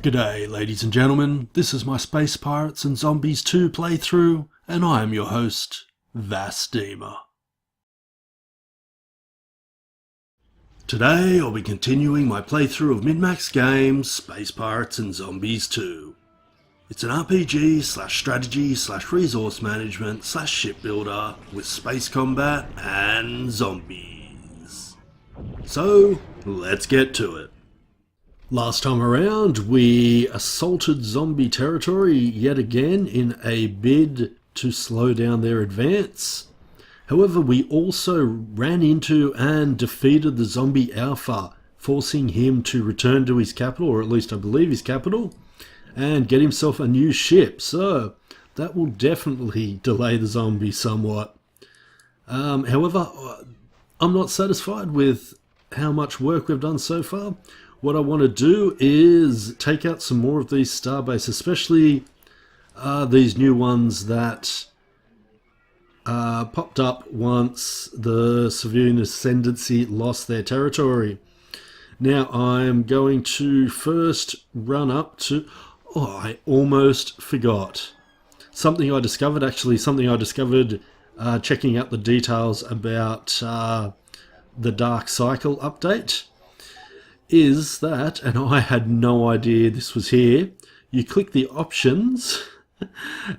G'day ladies and gentlemen, this is my Space Pirates and Zombies 2 playthrough, and I am your host, Vasdema. Today I'll be continuing my playthrough of Min-Max Games, Space Pirates and Zombies 2. It's an RPG strategy resource management shipbuilder with space combat and zombies. So, let's get to it. Last time around, we assaulted zombie territory yet again in a bid to slow down their advance. However, we also ran into and defeated the zombie Alpha, forcing him to return to his capital, or at least I believe his capital, and get himself a new ship. So, that will definitely delay the zombies somewhat. However, I'm not satisfied with how much work we've done so far. What I want to do is take out some more of these starbases, especially these new ones that popped up once the Civilian Ascendancy lost their territory. Now I'm going to first run up to... Oh, I almost forgot. Something I discovered checking out the details about the Dark Cycle update. Is that, and I had no idea this was here, you click the options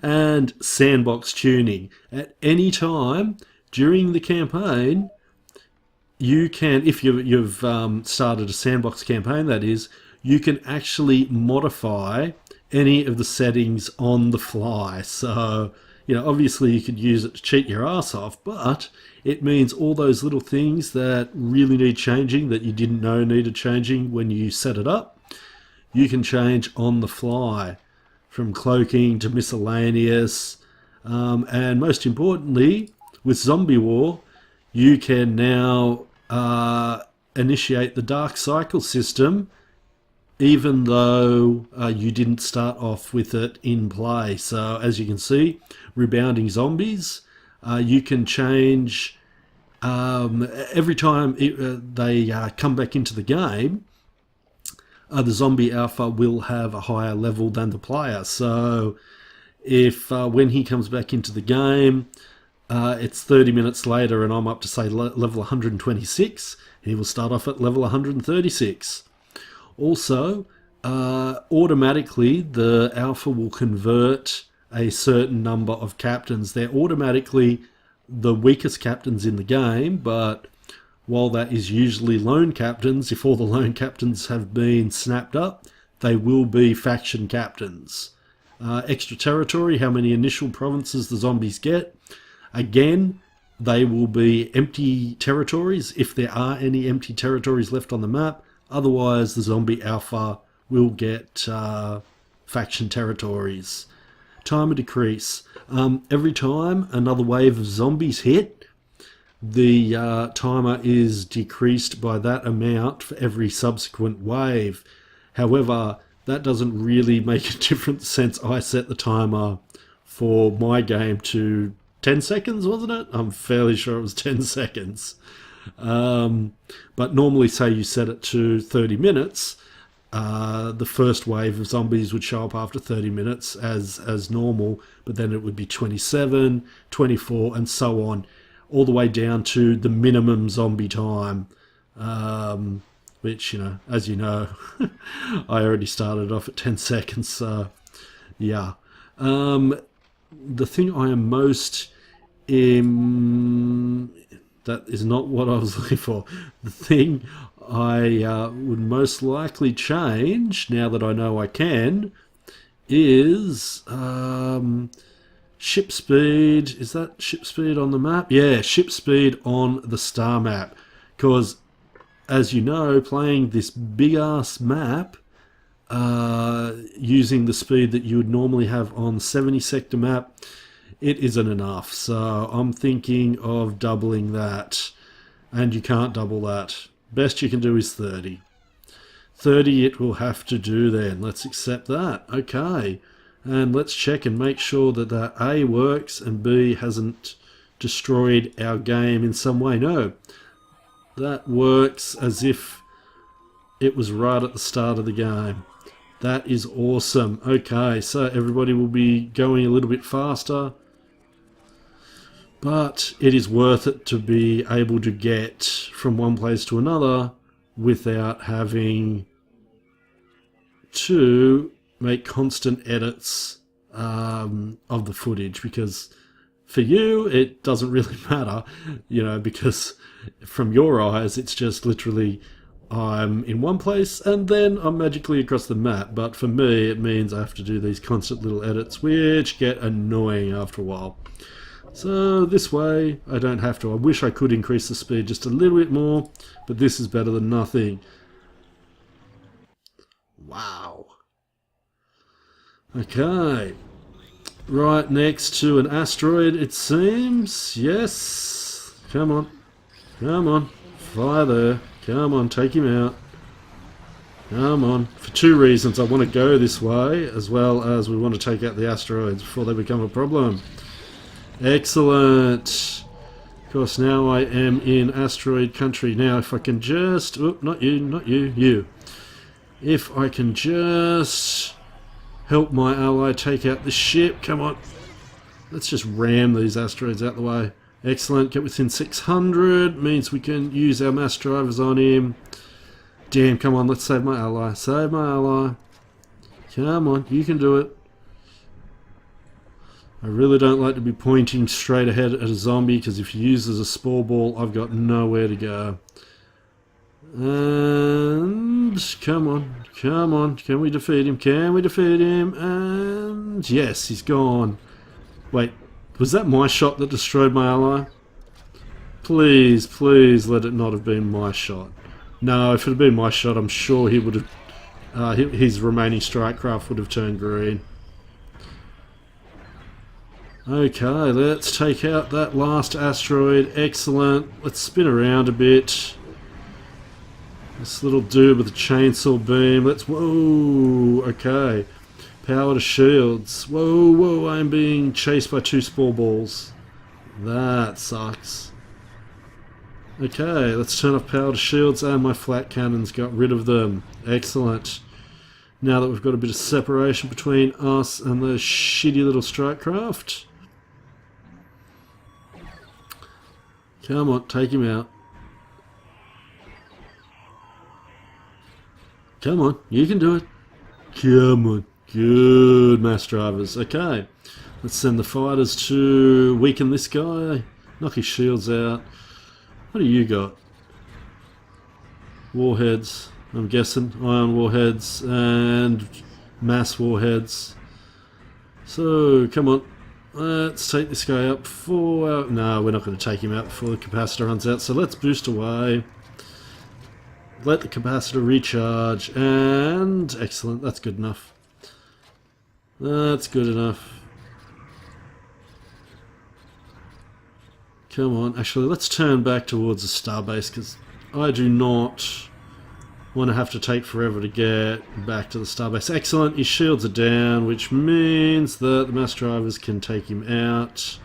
and sandbox tuning. At any time during the campaign, you can, if you've started a sandbox campaign that is, you can actually modify any of the settings on the fly. So, obviously you could use it to cheat your ass off, but it means all those little things that really need changing, that you didn't know needed changing when you set it up, you can change on the fly, from cloaking to miscellaneous, and most importantly, with Zombie War, you can now initiate the Dark Cycle system, even though you didn't start off with it in play. So as you can see, rebounding zombies, you can change every time they come back into the game. The zombie alpha will have a higher level than the player. So if when he comes back into the game, it's 30 minutes later and I'm up to say level 126, he will start off at level 136. Also, automatically the alpha will convert a certain number of captains. They're automatically the weakest captains in the game, but while that is usually lone captains, if all the lone captains have been snapped up, they will be faction captains. Extra territory, how many initial provinces the zombies get. Again, they will be empty territories if there are any empty territories left on the map. Otherwise, the zombie alpha will get faction territories. Timer decrease. Every time another wave of zombies hit, the timer is decreased by that amount for every subsequent wave. However, that doesn't really make a difference since I set the timer for my game to 10 seconds, wasn't it? I'm fairly sure it was 10 seconds. But normally, say you set it to 30 minutes, the first wave of zombies would show up after 30 minutes as normal, but then it would be 27, 24, and so on, all the way down to the minimum zombie time, which, as you know, I already started off at 10 seconds, so yeah. The thing I am most... that is not what I was looking for. The thing I would most likely change, now that I know I can, is ship speed. Is that ship speed on the map? Yeah, ship speed on the star map. Because, as you know, playing this big-ass map, using the speed that you would normally have on the 70 sector map, it isn't enough. So I'm thinking of doubling that. And you can't double that. Best you can do is 30. 30 it will have to do then. Let's accept that. Okay. And let's check and make sure that that A works and B hasn't destroyed our game in some way. No. That works as if it was right at the start of the game. That is awesome. Okay, so everybody will be going a little bit faster. But it is worth it to be able to get from one place to another without having to make constant edits of the footage, because for you it doesn't really matter, you know, because from your eyes it's just literally I'm in one place and then I'm magically across the map. But for me it means I have to do these constant little edits which get annoying after a while. So this way I don't have to. I wish I could increase the speed just a little bit more, but this is better than nothing. Wow. Okay. Right next to an asteroid, it seems. Yes. Come on. Come on. Fly there. Come on, take him out. Come on. For two reasons. I want to go this way, as well as we want to take out the asteroids before they become a problem. Excellent. Of course, now I am in asteroid country. Now, if I can just... Oh, not you, not you, you. If I can just help my ally take out the ship. Come on. Let's just ram these asteroids out the way. Excellent. Get within 600. Means we can use our mass drivers on him. Damn, come on. Let's save my ally. Save my ally. Come on. You can do it. I really don't like to be pointing straight ahead at a zombie, because if he uses a spore ball, I've got nowhere to go. And come on, come on, can we defeat him? Can we defeat him? And yes, he's gone. Wait, was that my shot that destroyed my ally? Please, please let it not have been my shot. No, if it had been my shot, I'm sure he would have, his remaining strike craft would have turned green. Okay, let's take out that last asteroid. Excellent. Let's spin around a bit. This little dude with a chainsaw beam. Let's... Whoa! Okay. Power to shields. Whoa, whoa, I'm being chased by two spore balls. That sucks. Okay, let's turn off power to shields, and my flat cannons got rid of them. Excellent. Now that we've got a bit of separation between us and those shitty little strike craft. Come on, take him out. Come on, you can do it. Come on. Good mass drivers. Okay, let's send the fighters to weaken this guy. Knock his shields out. What do you got? Warheads, I'm guessing. Ion warheads and mass warheads. So, come on. Let's take this guy up before... no, we're not going to take him out before the capacitor runs out. So let's boost away. Let the capacitor recharge. And... excellent, that's good enough. That's good enough. Come on. Actually, let's turn back towards the starbase, because I do not want to have to take forever to get back to the starbase. Excellent. His shields are down, which means that the mass drivers can take him out.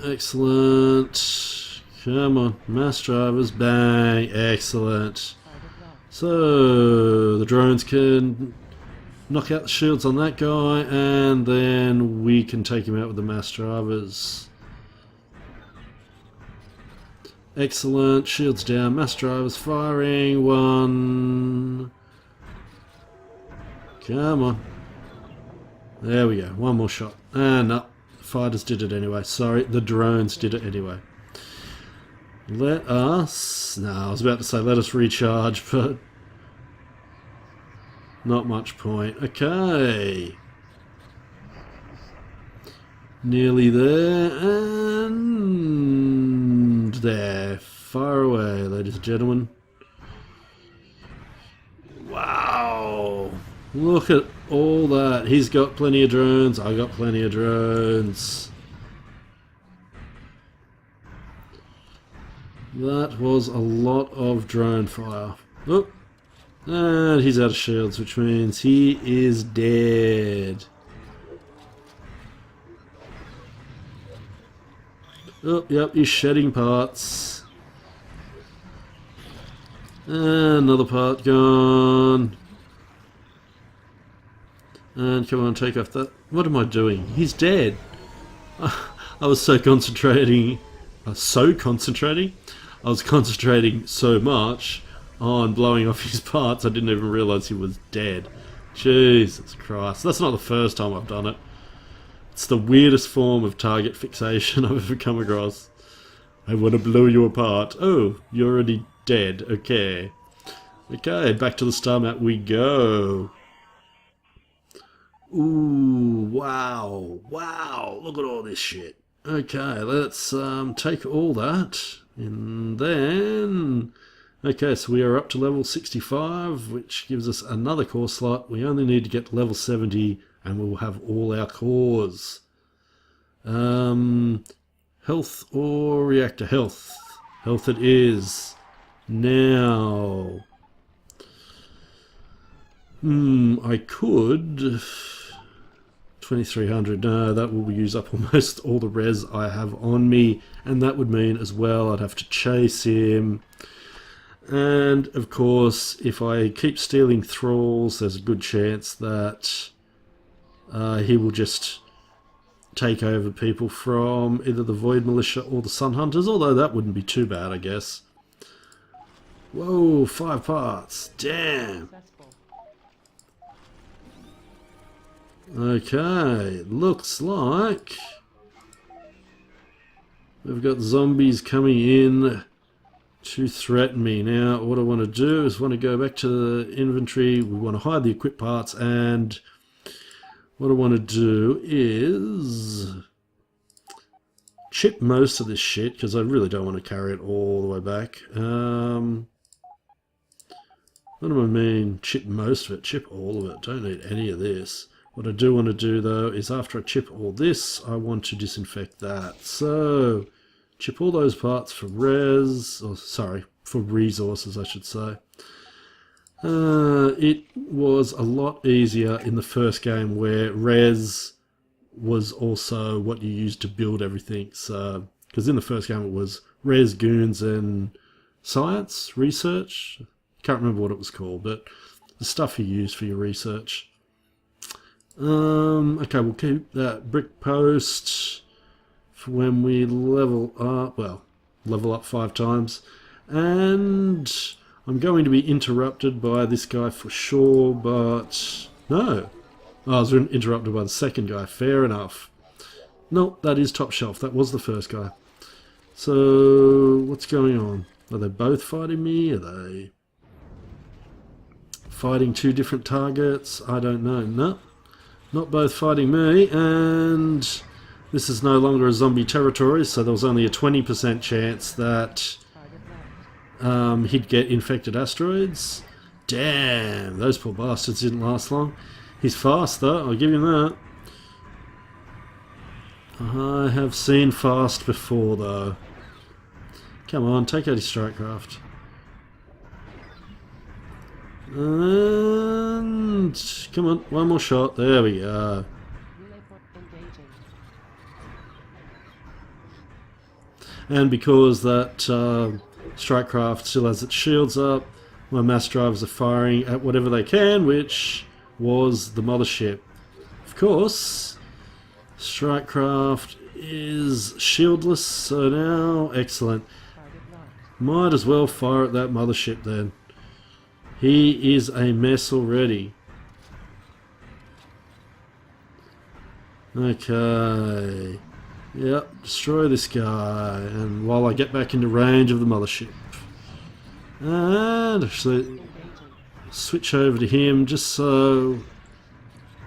Excellent. Come on. Mass drivers. Bang. Excellent. So the drones can knock out the shields on that guy, and then we can take him out with the mass drivers. Excellent. Shields down. Mass drivers firing. One. Come on. There we go. One more shot. And no. The fighters did it anyway. Sorry, the drones did it anyway. Let us... no, I was about to say let us recharge, but... not much point. Okay. Nearly there, and there. Far away, ladies and gentlemen. Wow. Look at all that. He's got plenty of drones. I got plenty of drones. That was a lot of drone fire. Oh. And he's out of shields, which means he is dead. Oh, yep, he's shedding parts. Another part gone. And come on, take off that. What am I doing? He's dead. I was so concentrating. I was concentrating so much on blowing off his parts, I didn't even realise he was dead. Jesus Christ. That's not the first time I've done it. It's the weirdest form of target fixation I've ever come across. I want to blow you apart. Oh, you're already dead. Okay. Okay, back to the star map we go. Ooh, wow. Wow, look at all this shit. Okay, let's take all that. And then... Okay, so we are up to level 65, which gives us another core slot. We only need to get to level 70, and we'll have all our cores. Health or reactor? Health. Health it is. Now... I could... 2300, no, that will use up almost all the res I have on me, and that would mean as well I'd have to chase him. And of course, if I keep stealing thralls, there's a good chance that he will just take over people from either the Void Militia or the Sun Hunters, although that wouldn't be too bad, I guess. Whoa, 5 parts, damn. Okay, looks like we've got zombies coming in to threaten me. Now, what I want to do is want to go back to the inventory. We want to hide the equip parts, and what I want to do is chip most of this shit, because I really don't want to carry it all the way back. What do I mean, chip most of it? Chip all of it. Don't need any of this. What I do want to do, though, is after I chip all this, I want to disinfect that. So, chip all those parts for res, or sorry, for resources, I should say. It was a lot easier in the first game where res was also what you used to build everything. So, because in the first game it was res, goons, and science, research. Can't remember what it was called, but the stuff you use for your research. Okay, we'll keep that brick post for when we level up, well, level up 5 times. And I'm going to be interrupted by this guy for sure, but no. I was interrupted by the second guy, fair enough. No, that is top shelf, that was the first guy. So, what's going on? Are they both fighting me? Are they fighting 2 different targets? I don't know. No. Not both fighting me, and this is no longer a zombie territory, so there was only a 20% chance that he'd get infected asteroids. Damn, those poor bastards didn't last long. He's fast though, I'll give him that. I have seen fast before though. Come on, take out his strike craft. And come on, one more shot. There we go. And because that strike craft still has its shields up, my mass drivers are firing at whatever they can, which was the mothership. Of course, strike craft is shieldless, so now excellent. Might as well fire at that mothership then. He is a mess already. Okay. Yep, destroy this guy. And while I get back into range of the mothership. And actually switch over to him just so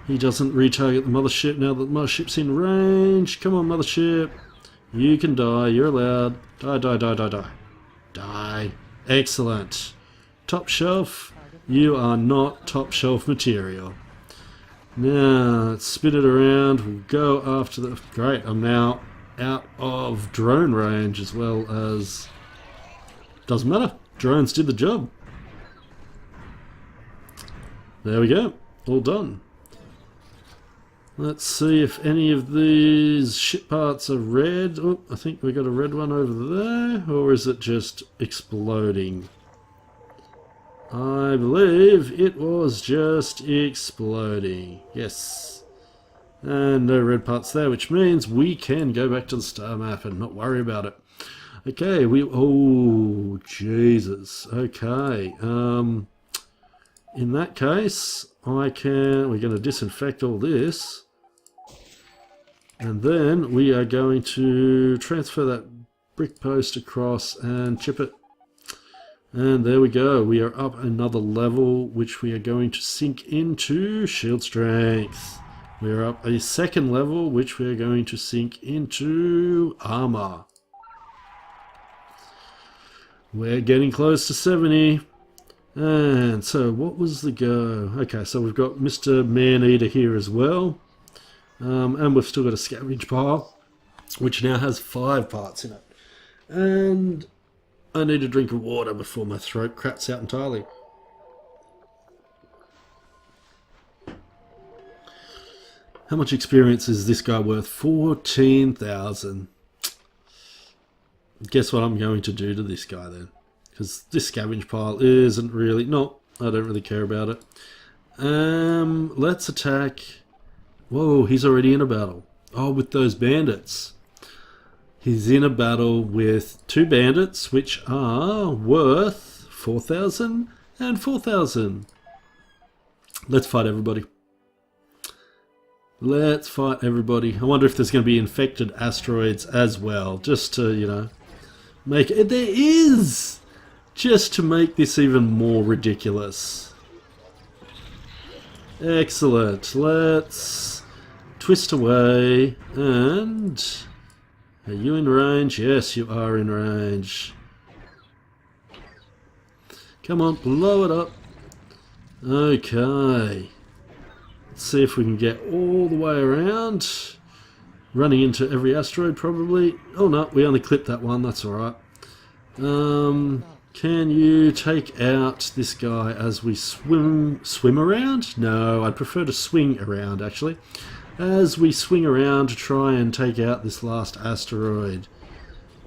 he doesn't retarget the mothership now that the mothership's in range. Come on, mothership. You can die. You're allowed. Die, die, die, die, die. Die. Excellent. Top shelf, you are not top shelf material. Now, let's spin it around, we'll go after the... Great, I'm now out of drone range as well as... Doesn't matter, drones did the job. There we go, all done. Let's see if any of these ship parts are red. Oh, I think we got a red one over there, or is it just exploding? I believe it was just exploding. Yes. And no red parts there, which means we can go back to the star map and not worry about it. Okay, oh, Jesus. Okay. In that case, we're going to disinfect all this. And then we are going to transfer that brick post across and chip it. And there we go. We are up another level, which we are going to sink into shield strength. We are up a second level, which we are going to sink into armor. We're getting close to 70. And so what was the go? Okay, so we've got Mr. Man-Eater here as well. And we've still got a scavenge pile, which now has 5 parts in it. And I need a drink of water before my throat cracks out entirely. How much experience is this guy worth? 14,000. Guess what I'm going to do to this guy then? Because this scavenge pile isn't really... No, I don't really care about it. Let's attack... Whoa, he's already in a battle. Oh, with those bandits. He's in a battle with 2 bandits, which are worth 4,000 and 4,000. Let's fight everybody. Let's fight everybody. I wonder if there's going to be infected asteroids as well, just to, you know, make it. There is! Just to make this even more ridiculous. Excellent. Let's twist away. And are you in range? Yes, you are in range. Come on, blow it up. Okay. Let's see if we can get all the way around. Running into every asteroid probably. Oh no, we only clipped that one, that's alright. Can you take out this guy as we swim around? No, I'd prefer to swing around actually. As we swing around to try and take out this last asteroid.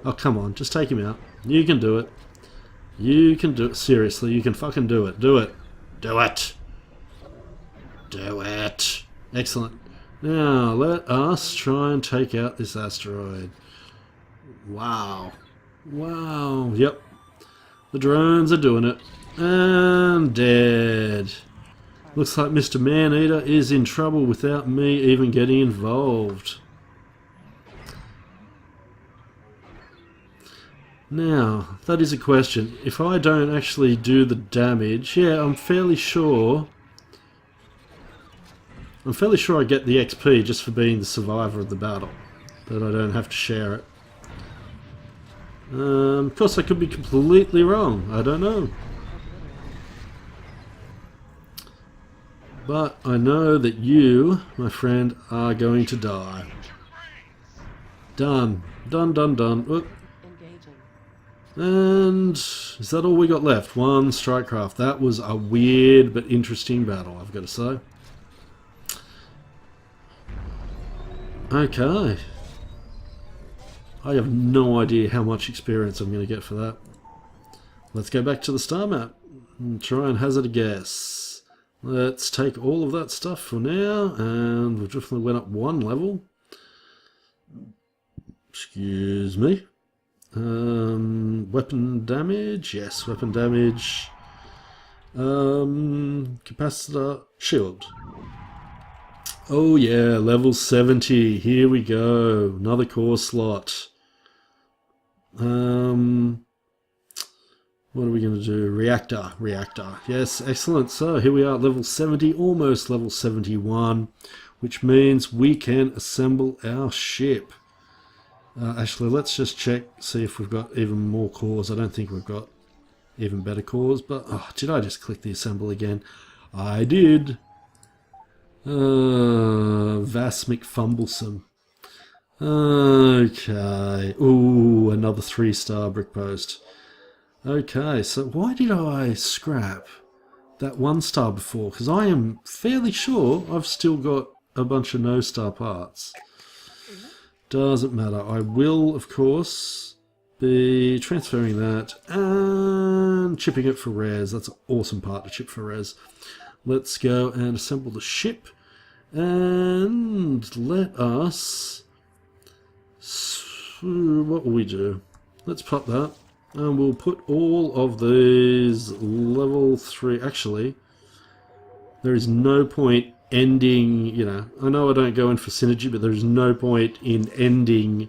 Oh come on, just take him out. You can do it. You can do it. Seriously, you can fucking do it. Do it. Do it. Do it. Excellent. Now, let us try and take out this asteroid. Wow. Wow. Yep. The drones are doing it. And dead. Looks like Mr. Man-Eater is in trouble without me even getting involved. Now, that is a question. If I don't actually do the damage, yeah, I'm fairly sure I get the XP just for being the survivor of the battle. That I don't have to share it. Of course, I could be completely wrong. I don't know. But I know that you, my friend, are going to die. Done. Done, done, done. Oop. And is that all we got left? 1 strike craft. That was a weird but interesting battle, I've got to say. Okay. I have no idea how much experience I'm going to get for that. Let's go back to the star map and try and hazard a guess. Let's take all of that stuff for now, and we definitely went up 1 level. Excuse me. Weapon damage, yes, weapon damage. Capacitor, shield. Oh yeah, level 70, here we go, another core slot. What are we going to do? Reactor, yes, excellent. So here we are at level 70, almost level 71, which means we can assemble our ship. Actually, let's just check, see if we've got even more cores. I don't think we've got even better cores, but oh, did I just click the assemble again? I did. Vasmic Fumblesome. Okay. Ooh, another 3-star brick post. Okay, so why did I scrap that 1-star before? Because I am fairly sure I've still got a bunch of no-star parts. Doesn't matter. I will, of course, be transferring that and chipping it for res. That's an awesome part to chip for res. Let's go and assemble the ship, and let us, what will we do? Let's pop that, and we'll put all of these level 3. Actually, there is no point ending, you know, I know I don't go in for synergy, but there's no point in ending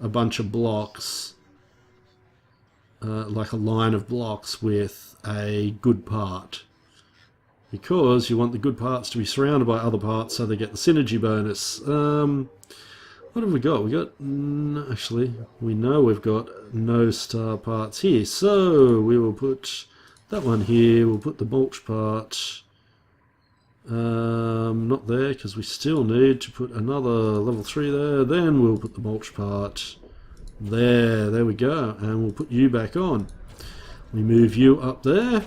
a bunch of blocks, like a line of blocks with a good part, because you want the good parts to be surrounded by other parts so they get the synergy bonus. What have we got? We got, actually, we know we've got no star parts here, so we will put that one here. We'll put the mulch part not there, because we still need to put another level 3 there. Then we'll put the mulch part there. There we go, and we'll put you back on. We move you up there,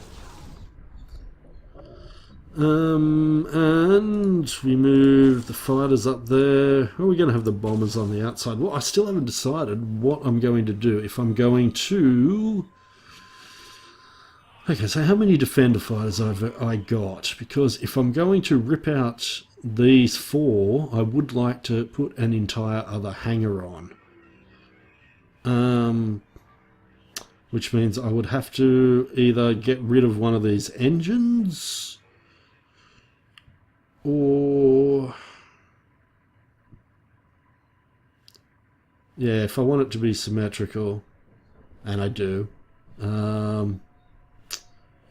and we move the fighters up there. Are we going to have the bombers on the outside? Well, I still haven't decided what I'm going to do. If I'm going to... Okay, so how many defender fighters have I got? Because if I'm going to rip out these 4, I would like to put an entire other hangar on. Which means I would have to either get rid of one of these engines, or... yeah, if I want it to be symmetrical, and I do,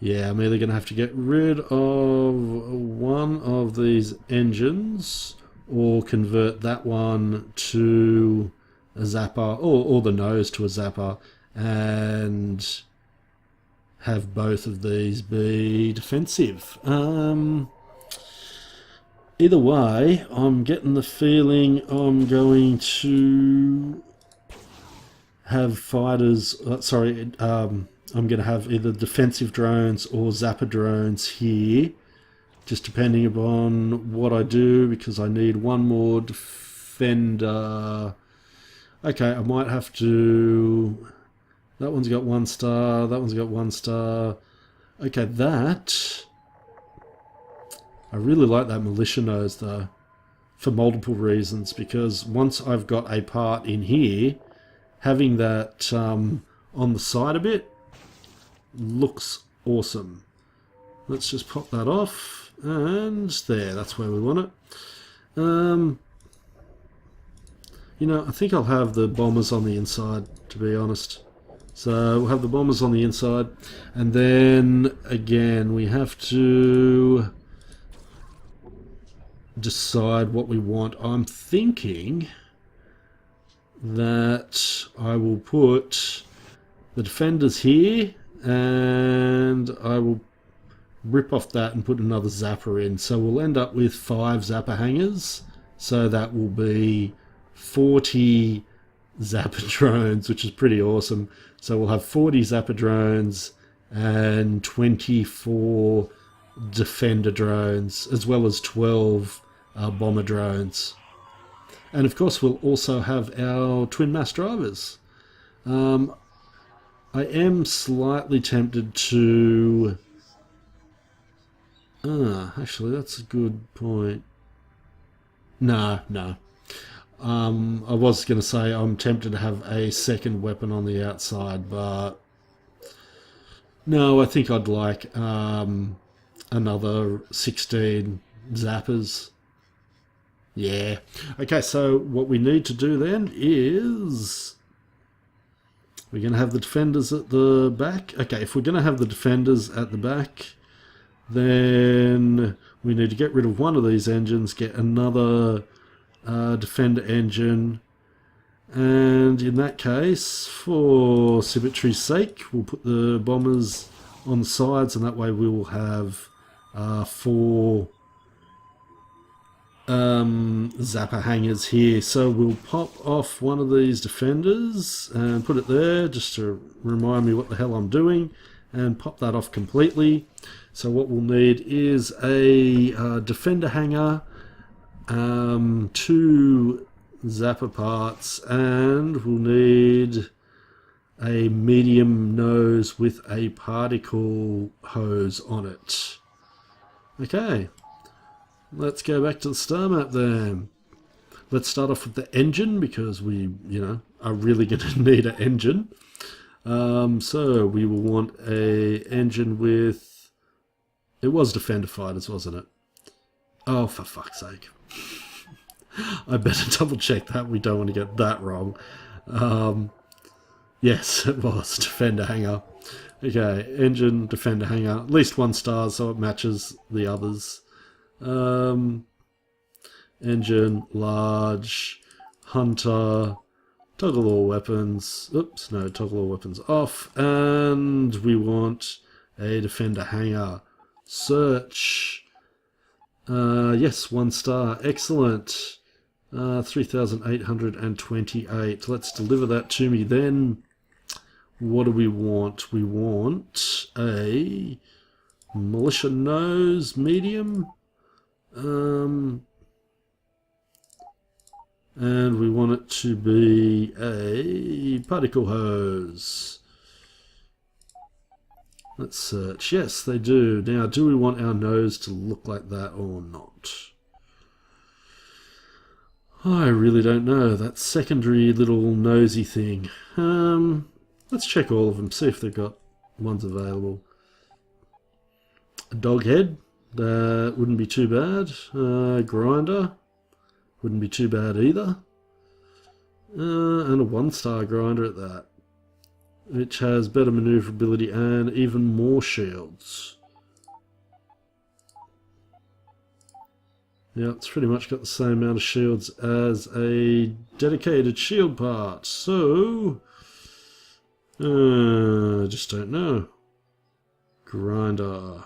yeah, I'm either going to have to get rid of one of these engines, or convert that one to a zapper, or the nose to a zapper, and have both of these be defensive. Either way, I'm getting the feeling I'm going to have fighters, I'm going to have either defensive drones or zapper drones here, just depending upon what I do, because I need one more defender. Okay, I might have to... that one's got 1 star, that one's got 1 star. Okay, that... I really like that militia nose though, for multiple reasons, because once I've got a part in here, having that on the side a bit looks awesome. Let's just pop that off, and there, that's where we want it. You know, I think I'll have the bombers on the inside, to be honest. So we'll have the bombers on the inside, and then again we have to decide what we want. I'm thinking that I will put the defenders here, and I will rip off that and put another zapper in. So we'll end up with 5 zapper hangars. So that will be 40 zapper drones, which is pretty awesome. So we'll have 40 zapper drones and 24 defender drones, as well as 12 bomber drones. And of course we'll also have our twin mass drivers. I am slightly tempted to... actually that's a good point. No. I was going to say I'm tempted to have a second weapon on the outside, but no, I think I'd like another 16 zappers. Yeah. Okay, so what we need to do then is we're going to have the defenders at the back. Okay, if we're going to have the defenders at the back, then we need to get rid of one of these engines, get another defender engine, and in that case, for symmetry's sake, we'll put the bombers on the sides, and that way we will have 4 zapper hangars here. So we'll pop off one of these defenders and put it there just to remind me what the hell I'm doing, and pop that off completely. So what we'll need is a defender hangar, 2 zapper parts, and we'll need a medium nose with a particle hose on it. Okay, let's go back to the star map then. Let's start off with the engine because we, are really going to need an engine. So we will want a engine with, it was Defender fighters, wasn't it? Oh, for fuck's sake. I better double check that. We don't want to get that wrong. Yes, it was Defender hangar. Okay, engine, Defender hangar. At least 1 star so it matches the others. Engine, large, hunter, toggle all weapons. Oops, no, toggle all weapons off. And we want a Defender hangar. Search. Yes, 1 star. Excellent. 3,828. Let's deliver that to me then. What do we want? We want a militia nose medium. And we want it to be a particle hose. Let's search. Yes, they do. Now, do we want our nose to look like that or not? I really don't know. That secondary little nosy thing. Let's check all of them, see if they've got ones available. A dog head, that wouldn't be too bad. Grinder, wouldn't be too bad either. And a 1 star grinder at that, which has better maneuverability and even more shields. Yeah, it's pretty much got the same amount of shields as a dedicated shield part. So, I just don't know. Grinder.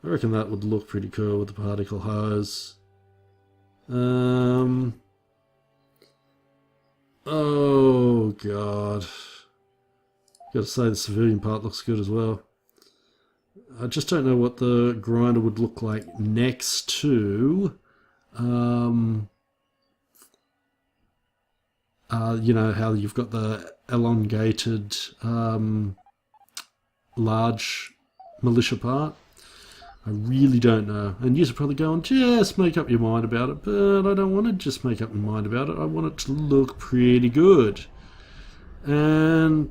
I reckon that would look pretty cool with the particle hose. Oh god. Gotta say the civilian part looks good as well. I just don't know what the grinder would look like next to you know how you've got the elongated large militia part. I really don't know. And you're probably going, just make up your mind about it, but I don't want to just make up my mind about it. I want it to look pretty good. And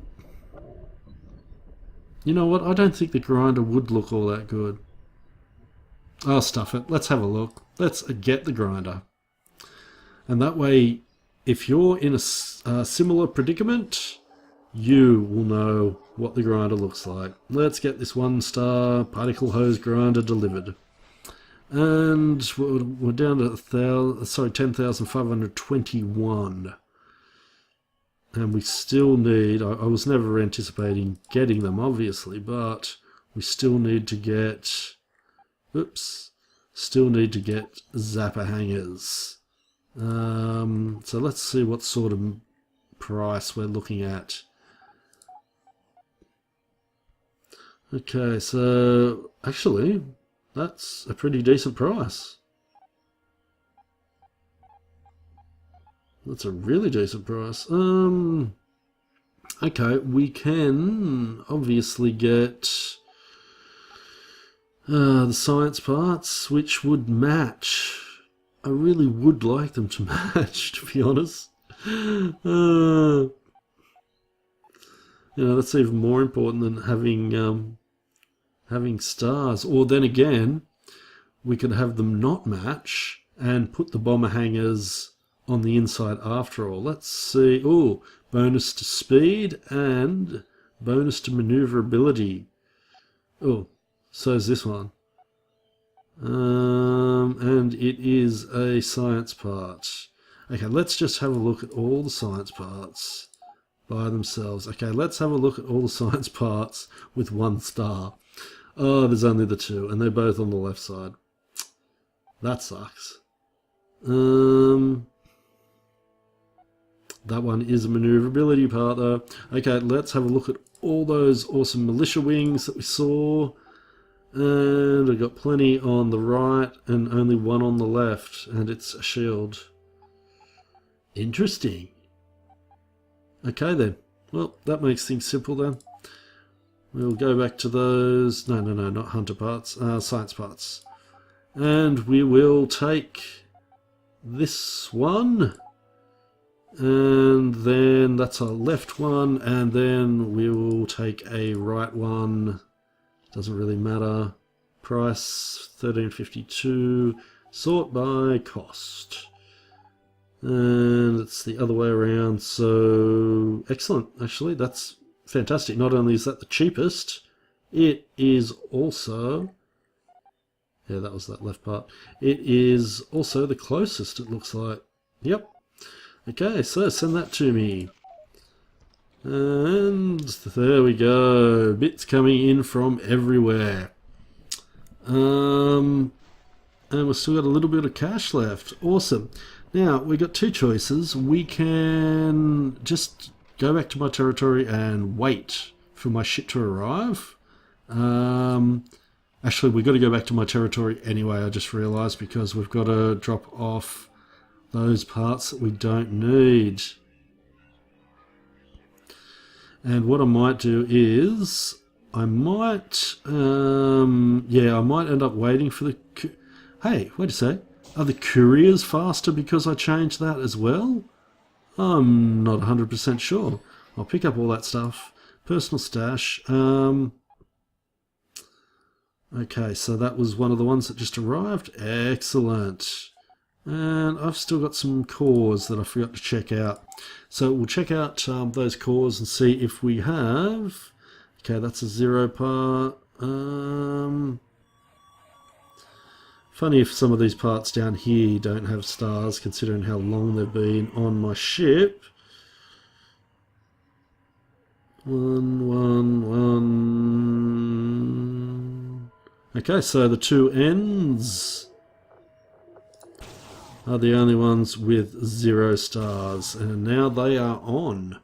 you know what? I don't think the grinder would look all that good. Oh, stuff it. Let's have a look. Let's get the grinder. And that way, if you're in a similar predicament, you will know what the grinder looks like. Let's get this 1 star particle hose grinder delivered. And we're down to 10,521. And we still need, I was never anticipating getting them obviously, but we still need to get, zapper hangers. So let's see what sort of price we're looking at. Okay, so actually that's a pretty decent price. That's a really decent price. Okay, we can obviously get the science parts, which would match. I really would like them to match, to be honest. You know, that's even more important than having stars. Or then again, we could have them not match and put the bomber hangers on the inside after all. Let's see. Oh, bonus to speed and bonus to maneuverability. Oh, so is this one. And it is a science part. Okay, let's just have a look at all the science parts by themselves. Okay, let's have a look at all the science parts with 1 star. Oh, there's only the 2, and they're both on the left side. That sucks. That one is a maneuverability part though. Okay, let's have a look at all those awesome militia wings that we saw. And I've got plenty on the right and only one on the left, and it's a shield. Interesting. Okay then. Well, that makes things simple then. We'll go back to those. No, not hunter parts. Science parts. And we will take this one. And then that's our left one. And then we will take a right one. Doesn't really matter. Price $13.52. Sort by cost. And it's the other way around. So excellent. Actually, that's fantastic. Not only is that the cheapest, it is also... Yeah, that was that left part. It is also the closest, it looks like. Yep. Okay, so send that to me. And there we go. Bits coming in from everywhere. And we've still got a little bit of cash left. Awesome. Now, we've got two choices. We can just go back to my territory and wait for my shit to arrive. Actually, we've got to go back to my territory anyway, I just realised, because we've got to drop off those parts that we don't need. And what I might do is, I might end up waiting for the... Hey, wait a sec. Are the couriers faster because I changed that as well? I'm not 100% sure. I'll pick up all that stuff. Personal stash. Okay, so that was one of the ones that just arrived. Excellent. And I've still got some cores that I forgot to check out. So we'll check out those cores and see if we have... Okay, that's a 0 part. Funny if some of these parts down here don't have stars, considering how long they've been on my ship. 1. Okay, so the two ends are the only ones with 0 stars, and now they are on.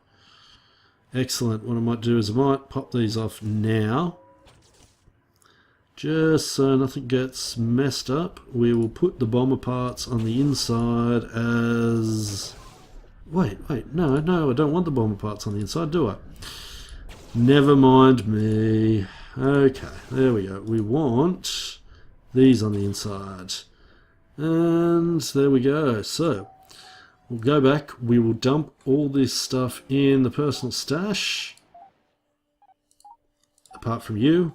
Excellent. What I might do is I might pop these off now, just so nothing gets messed up. We will put the bomber parts on the inside as... Wait, no, I don't want the bomber parts on the inside, do I? Never mind me. Okay, there we go. We want these on the inside. And there we go. So, we'll go back. We will dump all this stuff in the personal stash. Apart from you.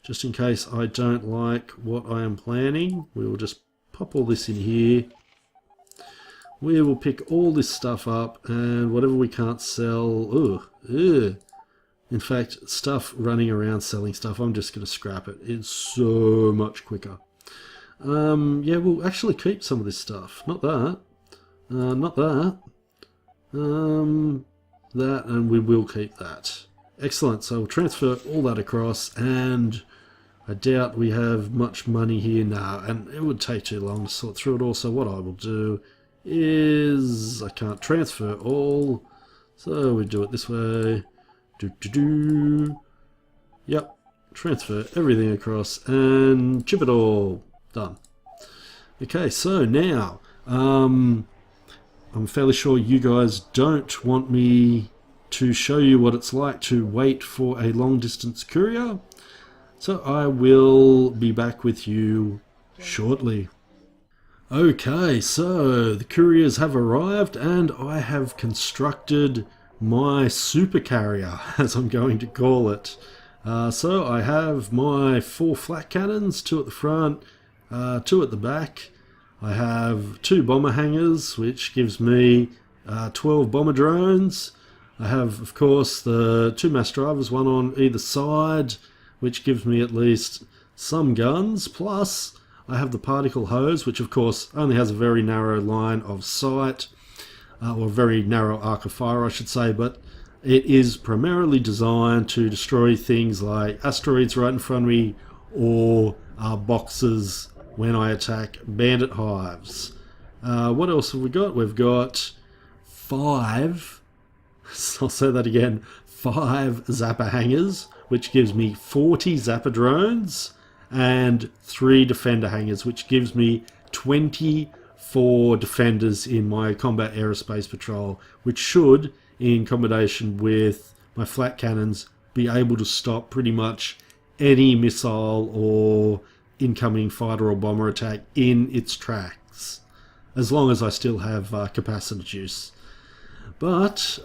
Just in case I don't like what I am planning, we will just pop all this in here. We will pick all this stuff up, and whatever we can't sell... In fact, stuff running around selling stuff, I'm just going to scrap it. It's so much quicker. Yeah, we'll actually keep some of this stuff. Not that. Not that. That, and we will keep that. Excellent. So we'll transfer all that across, and I doubt we have much money here now, and it would take too long to sort through it all. So what I will do is I can't transfer all, so we do it this way. Yep, transfer everything across and chip it all. Done. Okay, so now I'm fairly sure you guys don't want me to show you what it's like to wait for a long distance courier, so I will be back with you shortly. Okay, so the couriers have arrived and I have constructed my supercarrier, as I'm going to call it. So I have my 4 flat cannons, 2 at the front, 2 at the back. I have 2 bomber hangars, which gives me 12 bomber drones. I have, of course, the 2 mass drivers, 1 on either side, which gives me at least some guns. Plus, I have the particle hose, which of course only has a very narrow line of sight. Or very narrow arc of fire, I should say, but it is primarily designed to destroy things like asteroids right in front of me, or boxes when I attack bandit hives. What else have we got? We've got 5, I'll say that again, 5 zapper hangers, which gives me 40 zapper drones and 3 defender hangars, which gives me 24 defenders in my combat aerospace patrol, which should, in combination with my flat cannons, be able to stop pretty much any missile or incoming fighter or bomber attack in its tracks, as long as I still have capacity juice. But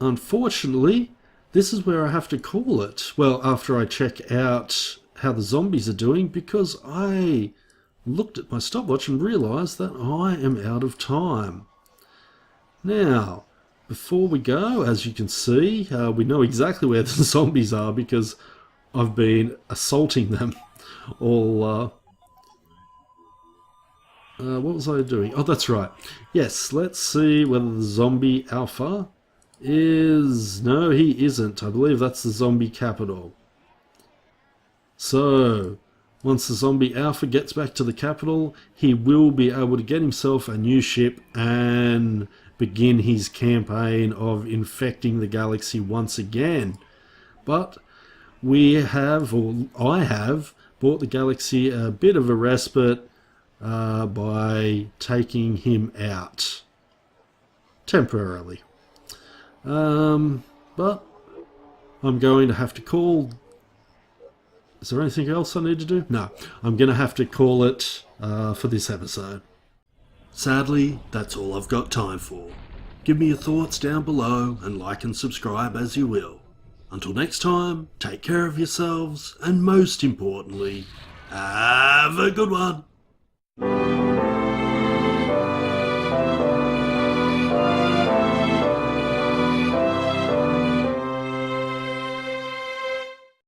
unfortunately, this is where I have to call it. Well, after I check out how the zombies are doing, because I looked at my stopwatch and realised that I am out of time. Now, before we go, as you can see, we know exactly where the zombies are because I've been assaulting them all. What was I doing? Oh, that's right. Yes, let's see whether the zombie alpha is... No, he isn't. I believe that's the zombie capital. So, once the zombie alpha gets back to the capital, he will be able to get himself a new ship and begin his campaign of infecting the galaxy once again. But we have, or I have, bought the galaxy a bit of a respite by taking him out temporarily. But I'm going to have to call... Is there anything else I need to do? No, I'm going to have to call it for this episode. Sadly, that's all I've got time for. Give me your thoughts down below and like and subscribe as you will. Until next time, take care of yourselves and most importantly, have a good one.